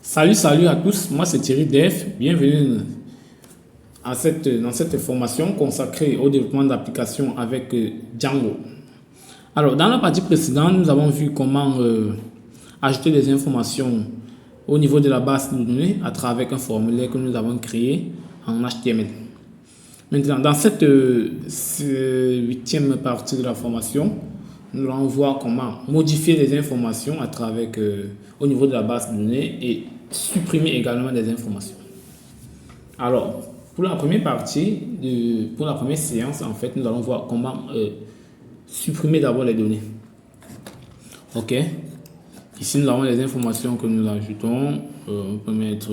Salut à tous, moi c'est Thierry Def, bienvenue dans cette formation consacrée au développement d'applications avec Django. Alors dans la partie précédente, nous avons vu comment ajouter des informations au niveau de la base de données à travers un formulaire que nous avons créé en HTML. Maintenant, dans cette huitième partie de la formation, nous allons voir comment modifier les informations à travers au niveau de la base de données et supprimer également des informations. Alors, pour la première partie, pour la première séance, en fait, nous allons voir comment supprimer d'abord les données. Ok. Ici, nous avons les informations que nous ajoutons. On peut mettre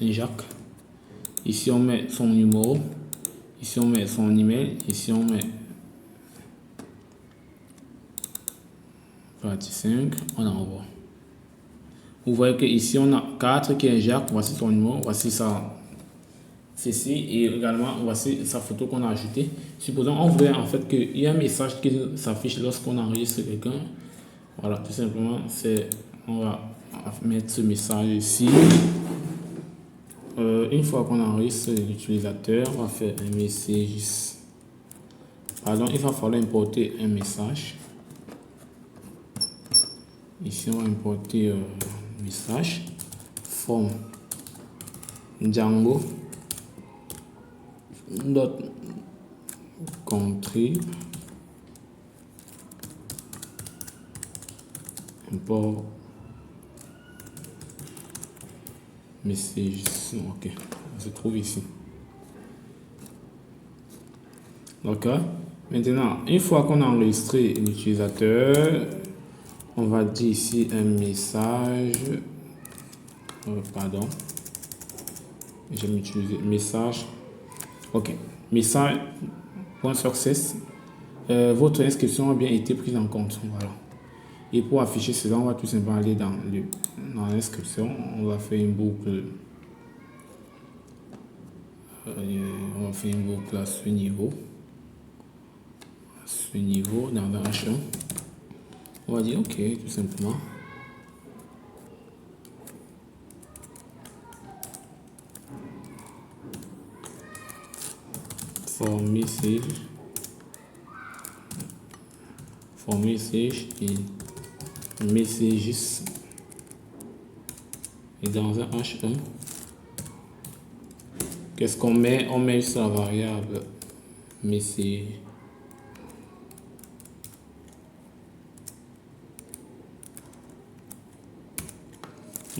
Jacques. Ici, on met son numéro. Ici, on met son email. Ici, on met partie 5. On envoie. Vous voyez que ici on a 4 qui est Jacques. Voici son numéro. Voici ça. Ceci. Et également, voici sa photo qu'on a ajoutée. Supposons on voulait en fait qu'il y a un message qui s'affiche lorsqu'on enregistre quelqu'un. Voilà, tout simplement, on va mettre ce message ici. Une fois qu'on enregistre l'utilisateur, on va faire un message. Pardon, il va falloir importer un message. Ici, on va importer message from Django dot country import messages. Ok, on se trouve ici. D'accord. Maintenant, une fois qu'on a enregistré l'utilisateur, on va dire ici un message. Pardon. J'aime utiliser message. Ok. Message. Point success. Votre inscription a bien été prise en compte. Voilà. Et pour afficher cela, on va tout simplement aller dans l'inscription. On va faire une boucle. On va faire une boucle à ce niveau. Dans un H1. On va dire OK, tout simplement. For message et messages. Et dans un H1, qu'est-ce qu'on met? On met sur la variable message.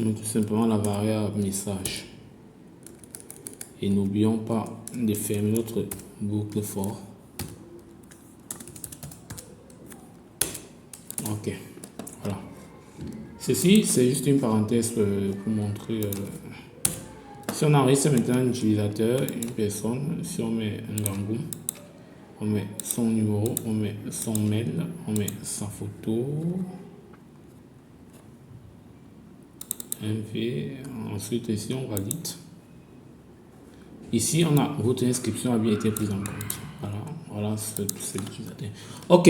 On met tout simplement la variable message. Et n'oublions pas de fermer notre boucle for. Ok, voilà. Ceci, c'est juste une parenthèse pour montrer. Si on enregistre maintenant un utilisateur, une personne, si on met un gangou, on met son numéro, on met son mail, on met sa photo. Ensuite, ici, on valide. Ici, on a votre inscription a bien été prise en compte. Voilà, c'est l'utilisateur. Ok,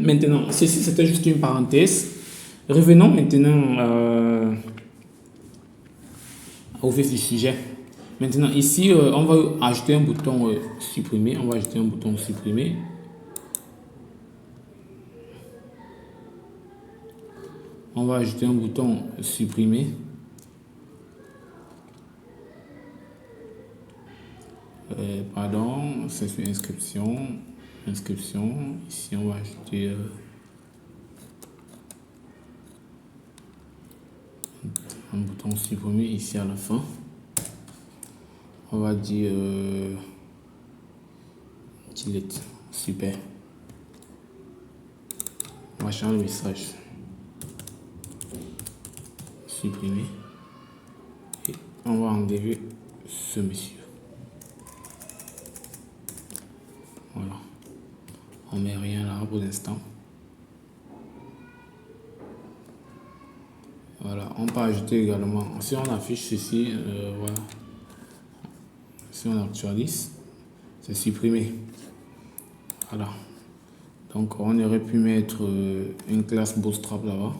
maintenant, ceci c'était juste une parenthèse. Revenons maintenant au vif du sujet. Maintenant, ici, on va ajouter un bouton supprimer. On va ajouter un bouton supprimer. On va ajouter un bouton supprimer. Pardon, c'est sur inscription. Ici, on va ajouter un bouton supprimer ici à la fin. On va dire delete. Super. On va changer le message. Supprimer. Et on va enlever ce monsieur. Voilà. On met rien là pour l'instant. Voilà. On peut ajouter également. Si on affiche ceci, voilà. Si on actualise, c'est supprimé. Voilà. Donc on aurait pu mettre une classe Bootstrap là-bas.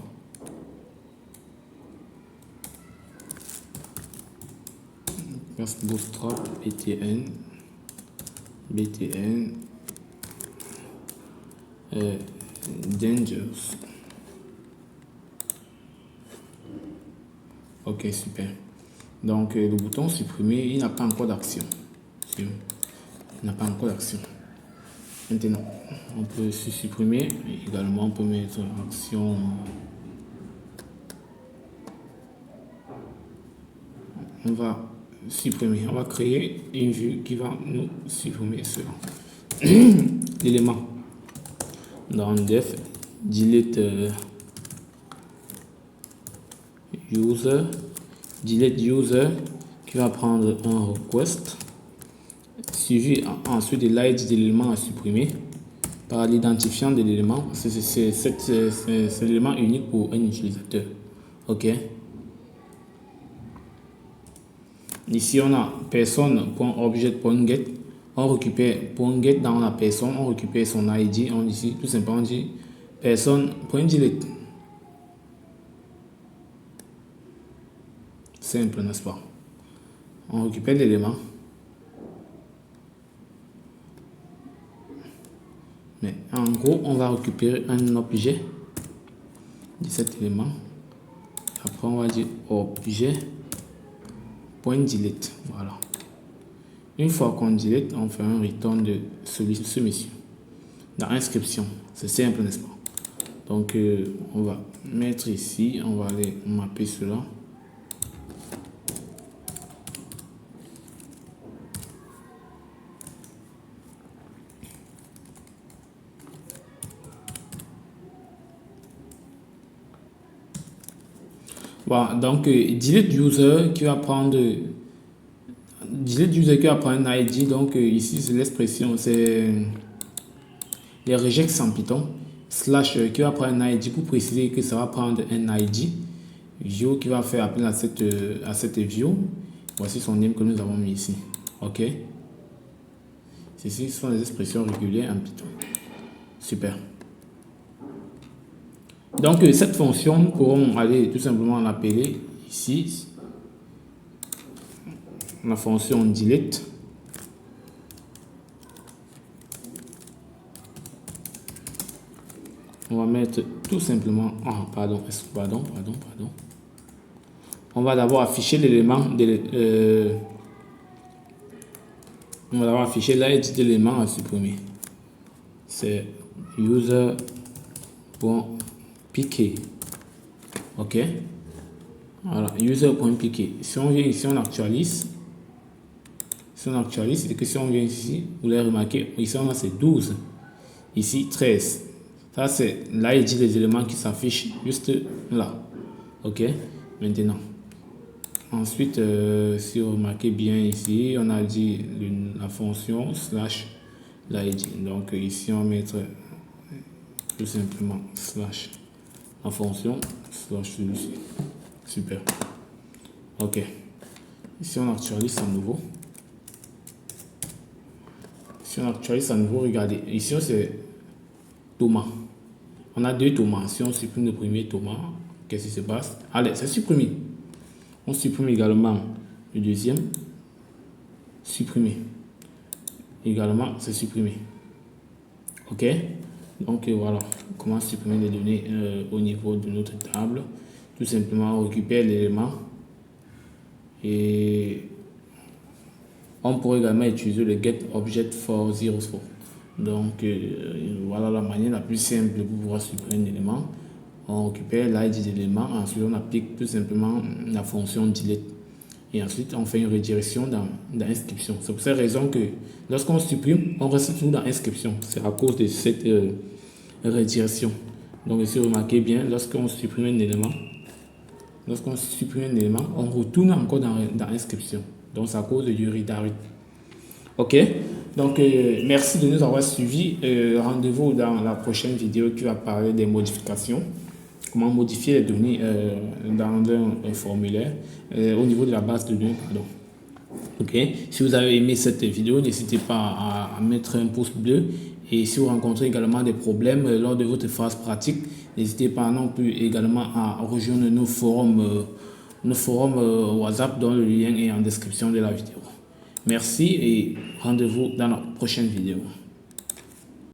passe Bootstrap, BTN, Dangerous. Ok, super. Donc, le bouton supprimer, il n'a pas encore d'action. Il n'a pas encore d'action. Maintenant, on peut supprimer. Également, on peut mettre action. On va supprimer. On va créer une vue qui va nous supprimer cela. L'élément. Dans def, delete user qui va prendre un request suivi ensuite de l'ID de l'élément à supprimer par l'identifiant de l'élément. C'est l'élément unique pour un utilisateur. Ok. Ici on a personne.objet.get. On récupère .get dans la personne, on récupère son ID. On dit tout simplement dit personne.delete. Simple, n'est-ce pas? On récupère l'élément. Mais en gros, on va récupérer un objet de cet élément. Après, on va dire objet.delete. Voilà. Une fois qu'on delete, on fait un return de ce monsieur. Dans inscription. C'est simple, n'est-ce pas? Donc, on va mettre ici, on va aller mapper cela. Voilà, donc delete user qui va prendre un ID. Donc ici c'est l'expression, c'est les regex en Python slash qui va prendre un ID pour préciser que ça va prendre un ID view qui va faire appel à cette view. Voici son name que nous avons mis ici. Ok, ceci sont les expressions régulières en Python. Super. Donc cette fonction, nous pourrons aller tout simplement l'appeler ici la fonction delete. On va mettre tout simplement on va d'abord afficher l'élément on va d'abord afficher l'ID d'élément à supprimer. C'est user.piqué. Ok, voilà, user.piqué. Si on vient ici, on actualise. Si on actualise, c'est que si on vient ici, vous l'avez remarqué, ici on a c'est 12, ici 13. Ça c'est l'ID des éléments qui s'affichent juste là. Ok, maintenant. Ensuite, si vous remarquez bien ici, on a dit la fonction slash l'ID. Donc ici on va mettre tout simplement slash la fonction slash celui-ci. Super. Ok. Ici on actualise à nouveau. Si on actualise à nouveau, regardez. Ici c'est Thomas. On a deux Thomas. Si on supprime le premier Thomas, qu'est-ce qui se passe? Allez, c'est supprimé. On supprime également le deuxième. Supprimer. Également, c'est supprimé. Ok. Donc voilà comment supprimer les données au niveau de notre table. Tout simplement, on récupère l'élément et on pourrait également utiliser le get object for 04. Donc voilà la manière la plus simple pour pouvoir supprimer un élément. On récupère l'ID de l'élément, ensuite on applique tout simplement la fonction delete et ensuite on fait une redirection dans inscription. C'est pour cette raison que lorsqu'on supprime, on reste toujours dans inscription. C'est à cause de cette redirection. Donc ici remarquez bien, lorsqu'on supprime un élément, on retourne encore dans inscription. Donc c'est à cause du redirect. Ok, donc merci de nous avoir suivis. Rendez-vous dans la prochaine vidéo qui va parler des modifications. Comment modifier les données dans un formulaire au niveau de la base de données. Pardon. Ok, si vous avez aimé cette vidéo, n'hésitez pas à mettre un pouce bleu. Et si vous rencontrez également des problèmes lors de votre phase pratique, n'hésitez pas non plus également à rejoindre nos forums nos forums WhatsApp dont le lien est en description de la vidéo. Merci et rendez-vous dans la prochaine vidéo.